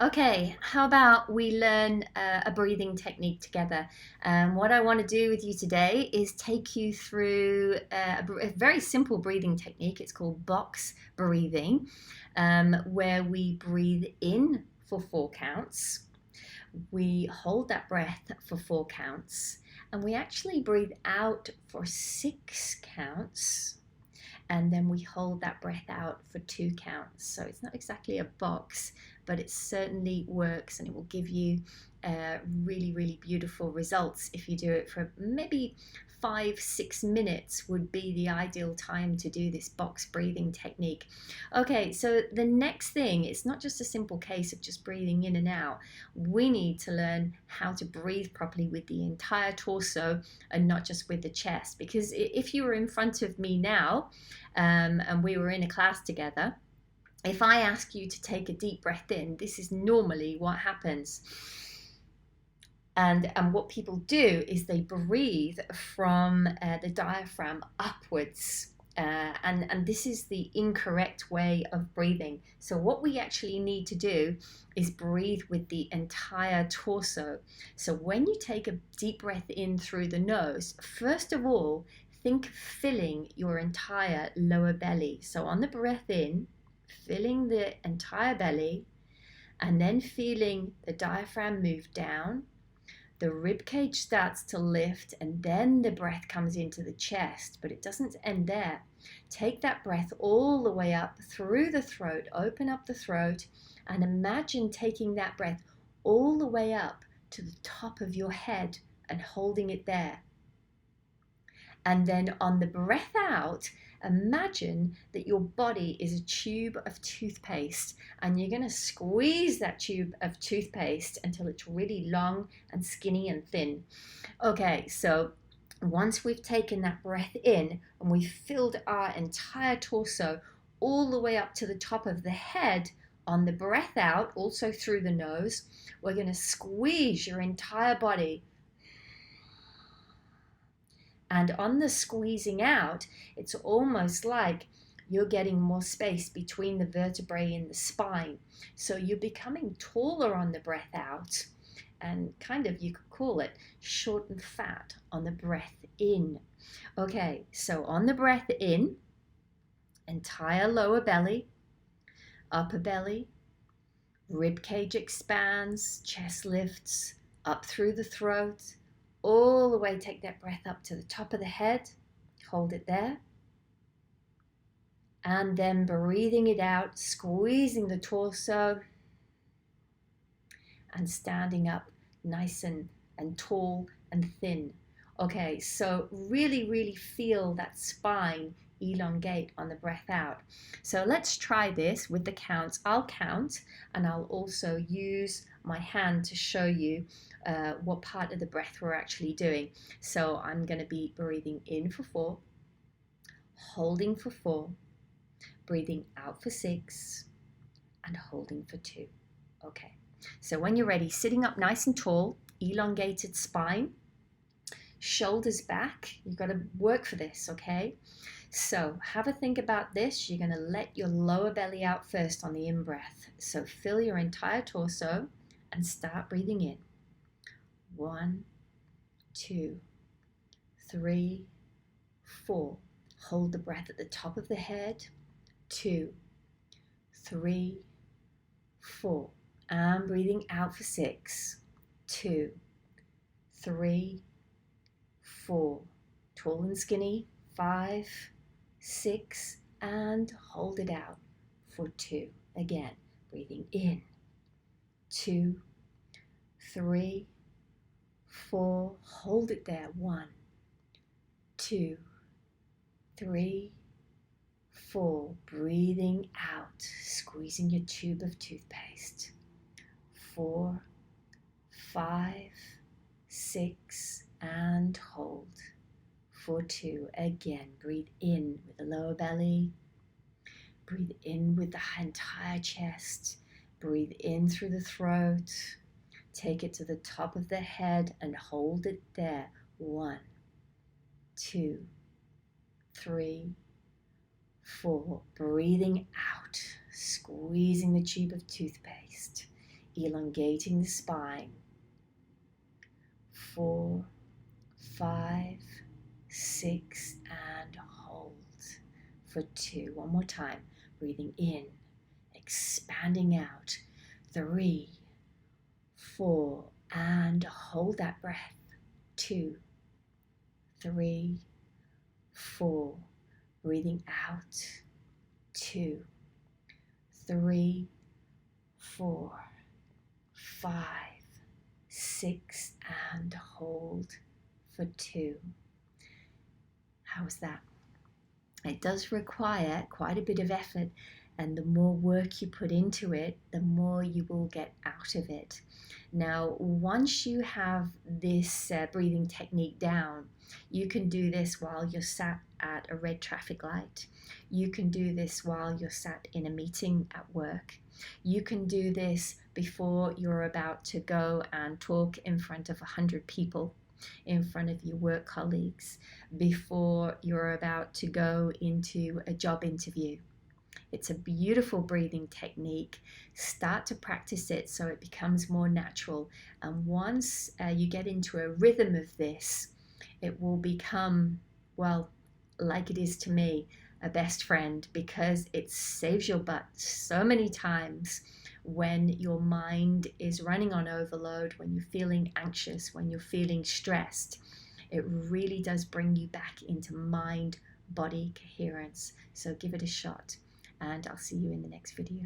Okay, how about we learn a breathing technique together? What I want to do with you today is take you through a very simple breathing technique. It's called box breathing, where we breathe in for 4 counts, we hold that breath for 4 counts, and we actually breathe out for 6 counts, and then we hold that breath out for 2 counts. So it's not exactly a box, but it certainly works, and it will give you really, really beautiful results if you do it for maybe 5-6 minutes would be the ideal time to do this box breathing technique. Okay, so the next thing, it's not just a simple case of just breathing in and out. We need to learn how to breathe properly with the entire torso and not just with the chest, because if you were in front of me now, and we were in a class together, if I ask you to take a deep breath in, this is normally what happens. And what people do is they breathe from the diaphragm upwards. And this is the incorrect way of breathing. So what we actually need to do is breathe with the entire torso. So when you take a deep breath in through the nose, first of all, think of filling your entire lower belly. So on the breath in, filling the entire belly, and then feeling the diaphragm move down. The rib cage starts to lift, and then the breath comes into the chest, but it doesn't end there. Take that breath all the way up through the throat, open up the throat, and imagine taking that breath all the way up to the top of your head and holding it there. And then on the breath out, imagine that your body is a tube of toothpaste, and you're going to squeeze that tube of toothpaste until it's really long and skinny and thin. Okay, so once we've taken that breath in and we've filled our entire torso all the way up to the top of the head, on the breath out, also through the nose, we're going to squeeze your entire body. And on the squeezing out, it's almost like you're getting more space between the vertebrae in the spine. So you're becoming taller on the breath out, and kind of, you could call it short and fat on the breath in. Okay, so on the breath in, entire lower belly, upper belly, rib cage expands, chest lifts up through the throat, all the way. Take that breath up to the top of the head, hold it there, and then breathing it out, squeezing the torso and standing up nice and tall and thin. Okay, so really feel that spine elongate on the breath out. So let's try this with the counts. I'll count, and I'll also use my hand to show you what part of the breath we're actually doing. So I'm going to be breathing in for 4, holding for 4, breathing out for 6, and holding for 2. Okay, so when you're ready, sitting up nice and tall, elongated spine, shoulders back. You've got to work for this, okay? So have a think about this. You're going to let your lower belly out first on the in-breath. So fill your entire torso and start breathing in. 1, 2, 3, 4. Hold the breath at the top of the head. 2, 3, 4. And breathing out for 6. 2, 3, 4. Tall and skinny. 5, 6, and hold it out for 2. Again, breathing in. 2, 3, 4. Hold it there. 1, 2, 3, 4. Breathing out, squeezing your tube of toothpaste. 4, 5, 6, and hold for 2. Again, breathe in with the lower belly. Breathe in with the entire chest. Breathe in through the throat. Take it to the top of the head and hold it there. 1, 2, 3, 4. Breathing out, squeezing the tube of toothpaste. elongating the spine. 4, 5, 6, and hold for 2. One more time. Breathing in, expanding out. 3, 4, and hold that breath. 2, 3, 4. Breathing out. 2, 3, 4, 5, 6, and hold for 2. How was that? It does require quite a bit of effort, and the more work you put into it, the more you will get out of it. Now, once you have this breathing technique down, you can do this while you're sat at a red traffic light. You can do this while you're sat in a meeting at work. You can do this before you're about to go and talk in front of 100 people, in front of your work colleagues, before you're about to go into a job interview. It's a beautiful breathing technique. Start to practice it so it becomes more natural. And once you get into a rhythm of this, it will become, well, like it is to me, a best friend, because it saves your butt so many times when your mind is running on overload, when you're feeling anxious, when you're feeling stressed. It really does bring you back into mind-body coherence. So give it a shot, and I'll see you in the next video.